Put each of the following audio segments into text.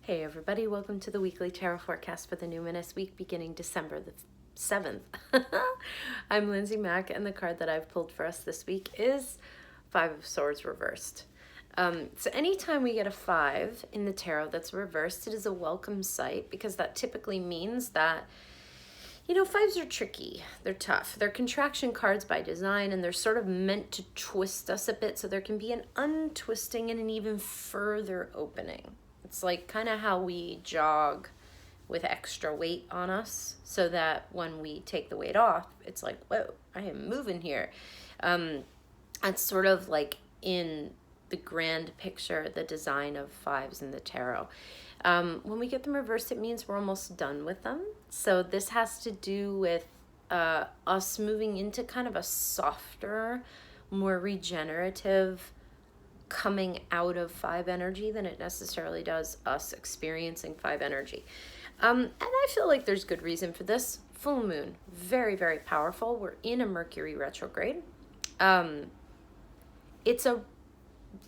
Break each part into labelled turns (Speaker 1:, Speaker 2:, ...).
Speaker 1: Hey everybody, welcome to the weekly tarot forecast for the Numinous week beginning December the 7th. I'm Lindsay Mack, and the card that I've pulled for us this week is Five of Swords reversed. So anytime we get a 5 in the tarot that's reversed, it is a welcome sight, because that typically means that, you know, 5s are tricky. They're tough. They're contraction cards by design, and they're sort of meant to twist us a bit, so there can be an untwisting and an even further opening. It's like kind of how we jog with extra weight on us, so that when we take the weight off, it's like, whoa, I am moving here. It's sort of like in the grand picture, the design of 5s in the tarot. When we get them reversed, it means we're almost done with them. So this has to do with us moving into kind of a softer, more regenerative coming out of 5 energy than it necessarily does us experiencing 5 energy. And I feel like there's good reason for this. Full moon, very, very powerful. We're in a Mercury retrograde. It's a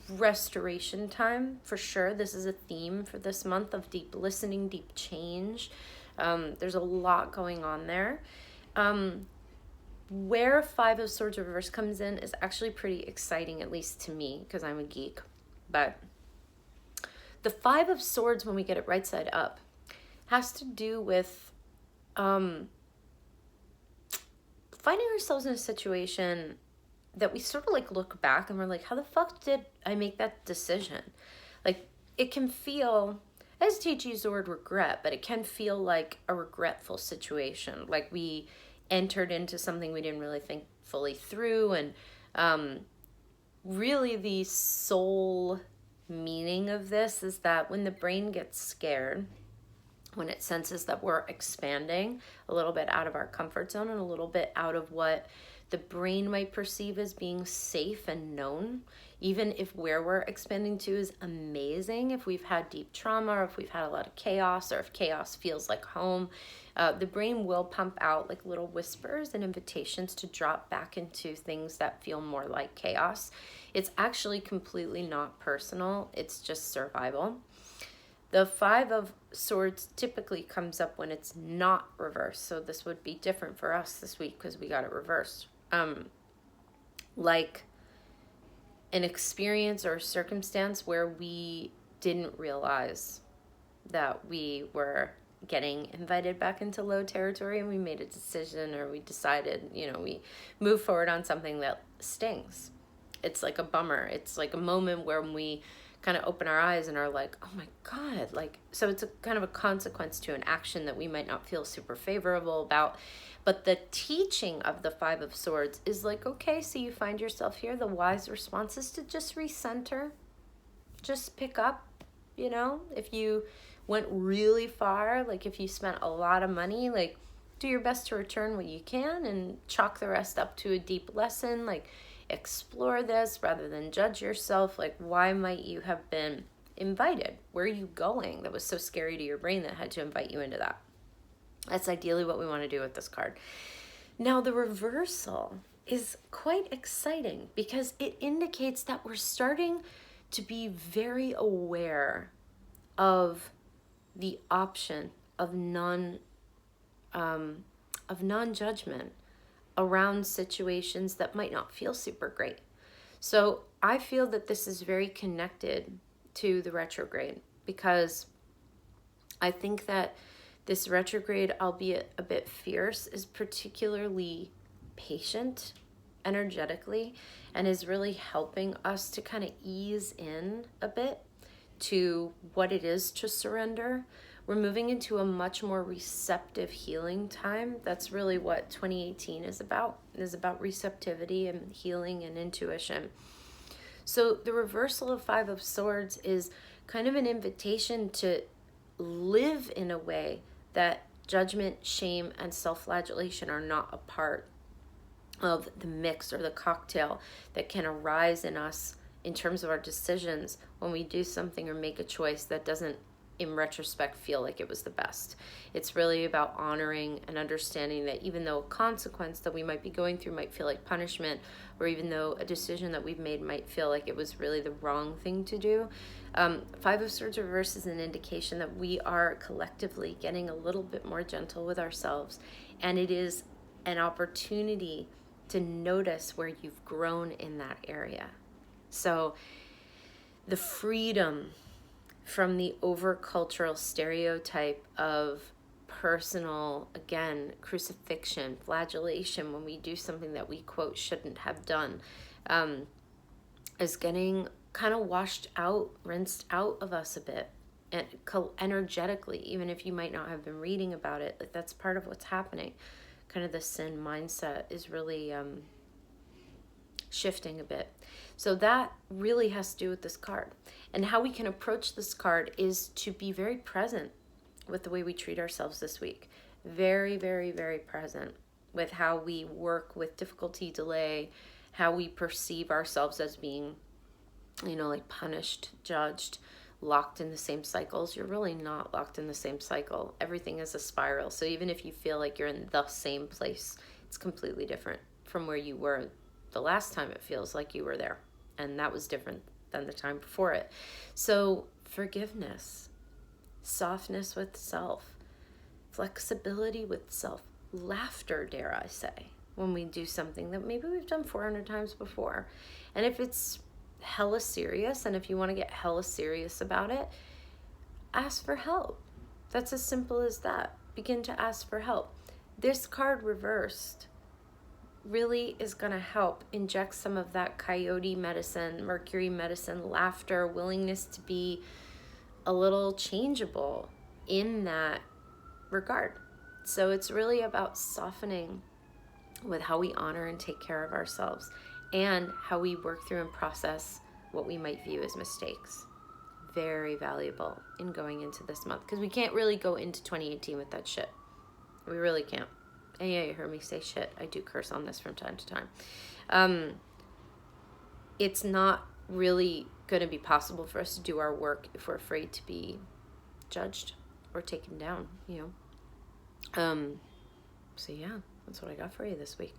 Speaker 1: restoration time for sure. This is a theme for this month of deep listening, deep change. There's a lot going on there. Where Five of Swords reverse comes in is actually pretty exciting, at least to me, because I'm a geek. But the Five of Swords, when we get it right side up, has to do with finding ourselves in a situation that we sort of like look back and we're like, how the fuck did I make that decision? Like, it can feel, I hesitate to use the word regret, but it can feel like a regretful situation. Like we entered into something we didn't really think fully through. And really the soul meaning of this is that when the brain gets scared, when it senses that we're expanding a little bit out of our comfort zone and a little bit out of what the brain might perceive as being safe and known, even if where we're expanding to is amazing, if we've had deep trauma, or if we've had a lot of chaos, or if chaos feels like home, the brain will pump out like little whispers and invitations to drop back into things that feel more like chaos. It's actually completely not personal. It's just survival. The Five of Swords typically comes up when it's not reversed. So this would be different for us this week because we got it reversed. Like an experience or circumstance where we didn't realize that we were getting invited back into low territory, and we made a decision, or we decided, you know, we move forward on something that stings. It's like a bummer. It's like a moment where we kind of open our eyes and are like, oh my God, like, so it's a kind of a consequence to an action that we might not feel super favorable about. But the teaching of the Five of Swords is like, okay, so you find yourself here. The wise response is to just recenter, just pick up, you know, if you went really far, like if you spent a lot of money, like do your best to return what you can and chalk the rest up to a deep lesson. Like, explore this rather than judge yourself. Like, why might you have been invited? Where are you going that was so scary to your brain that had to invite you into that? That's ideally what we want to do with this card. Now, the reversal is quite exciting because it indicates that we're starting to be very aware of the option of non-judgment around situations that might not feel super great. So I feel that this is very connected to the retrograde, because I think that this retrograde, albeit a bit fierce, is particularly patient energetically and is really helping us to kind of ease in a bit to what it is to surrender. We're moving into a much more receptive healing time. That's really what 2018 is about. It is about receptivity and healing and intuition. So the reversal of Five of Swords is kind of an invitation to live in a way that judgment, shame, and self-flagellation are not a part of the mix or the cocktail that can arise in us in terms of our decisions when we do something or make a choice that doesn't in retrospect feel like it was the best. It's really about honoring and understanding that even though a consequence that we might be going through might feel like punishment, or even though a decision that we've made might feel like it was really the wrong thing to do, Five of Swords reverse is an indication that we are collectively getting a little bit more gentle with ourselves, and it is an opportunity to notice where you've grown in that area. So the freedom from the over-cultural stereotype of personal, again, crucifixion, flagellation when we do something that we, quote, shouldn't have done, is getting kind of washed out, rinsed out of us a bit, and energetically, even if you might not have been reading about it, like that's part of what's happening. Kind of the sin mindset is really shifting a bit. So that really has to do with this card. And how we can approach this card is to be very present with the way we treat ourselves this week. Very, very, very present with how we work with difficulty, delay, how we perceive ourselves as being, like punished, judged, locked in the same cycles. You're really not locked in the same cycle. Everything is a spiral. So even if you feel like you're in the same place, it's completely different from where you were the last time it feels like you were there. And that was different than the time before it. So forgiveness, softness with self, flexibility with self, laughter, dare I say, when we do something that maybe we've done 400 times before. And if it's hella serious, and if you want to get hella serious about it, ask for help. That's as simple as that. Begin to ask for help. This card reversed really is going to help inject some of that coyote medicine, Mercury medicine, laughter, willingness to be a little changeable in that regard. So it's really about softening with how we honor and take care of ourselves, and how we work through and process what we might view as mistakes. Very valuable in going into this month, because we can't really go into 2018 with that shit. We really can't. And yeah, you heard me say shit. I do curse on this from time to time. It's not really going to be possible for us to do our work if we're afraid to be judged or taken down, So yeah, that's what I got for you this week.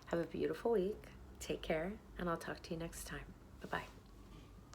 Speaker 1: Have a beautiful week. Take care, and I'll talk to you next time. Bye-bye.